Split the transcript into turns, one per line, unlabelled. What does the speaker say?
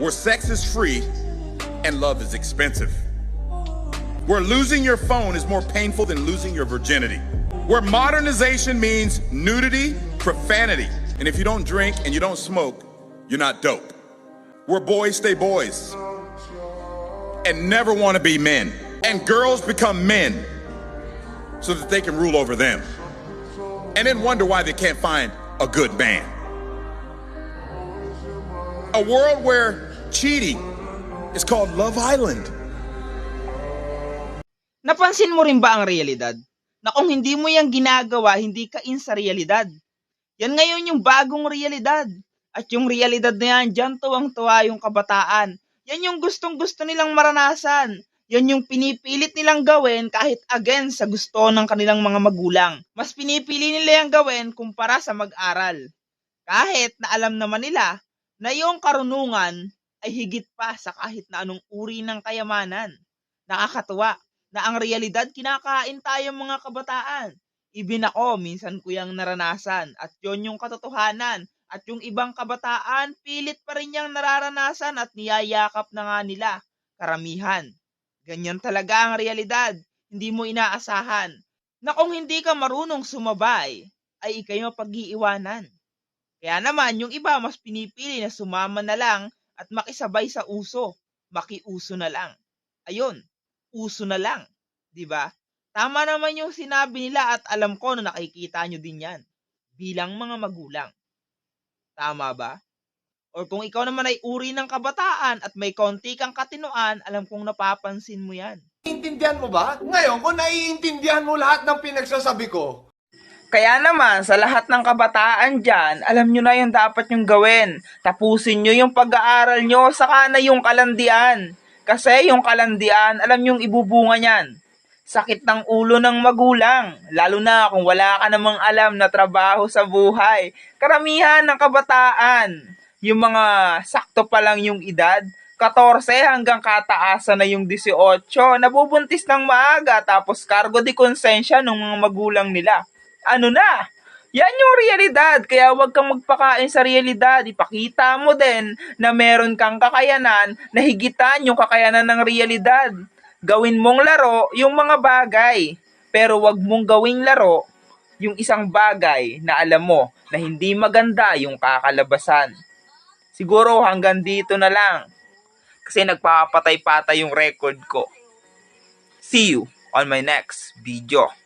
where sex is free and love is expensive, where losing your phone is more painful than losing your virginity, where modernization means nudity, profanity, and if you don't drink and you don't smoke, you're not dope, where boys stay boys and never want to be men, and girls become men so that they can rule over them, and then wonder why they can't find a good man. A world where cheating is called Love Island.
Napansin mo rin ba ang realidad? Na kung hindi mo yung ginagawa, hindi ka in sa realidad. Yan ngayon yung bagong realidad. At yung realidad na yan, dyan tuwang-tuwa yung kabataan. Yan yung gustong-gusto nilang maranasan. Yan yung pinipilit nilang gawin kahit against sa gusto ng kanilang mga magulang. Mas pinipili nila yung gawin kumpara sa mag-aral. Kahit na alam naman nila na yung karunungan ay higit pa sa kahit na anong uri ng kayamanan. Nakakatuwa na ang realidad kinakain tayo mga kabataan. Even ako, minsan ko yung naranasan at yon yung katotohanan. At yung ibang kabataan, pilit pa rin yung nararanasan at niyayakap na nga nila. Karamihan. Ganyan talaga ang realidad. Hindi mo inaasahan na kung hindi ka marunong sumabay, ay ikay mapag-iiwanan. Kaya naman, yung iba mas pinipili na sumama na lang at makisabay sa uso. Makiuso na lang. Ayun, uso na lang. Diba? Tama naman yung sinabi nila at alam ko na nakikita nyo din yan. Bilang mga magulang. Tama ba? O kung ikaw naman ay uri ng kabataan at may konti kang katinoan, alam kong napapansin mo yan.
Naiintindihan mo ba? Ngayon, kung naiintindihan mo lahat ng pinagsasabi ko,
Kaya naman, sa lahat ng kabataan dyan, alam nyo na yung dapat nyong gawin. Tapusin nyo yung pag-aaral nyo, saka na yung kalandian. Kasi yung kalandian, alam nyong ibubunga nyan. Sakit ng ulo ng magulang, lalo na kung wala ka namang alam na trabaho sa buhay. Karamihan ng kabataan, yung mga sakto pa lang yung edad, 14 hanggang kataasan na yung 18, nabubuntis ng maaga tapos cargo de konsensya ng mga magulang nila. Ano na? Yan yung realidad, kaya huwag kang magpakain sa realidad. Ipakita mo din na meron kang kakayanan na higitan yung kakayanan ng realidad. Gawin mong laro yung mga bagay, pero huwag mong gawing laro yung isang bagay na alam mo na hindi maganda yung kakalabasan. Siguro hanggang dito na lang, kasi nagpapatay-patay yung record ko. See you on my next video.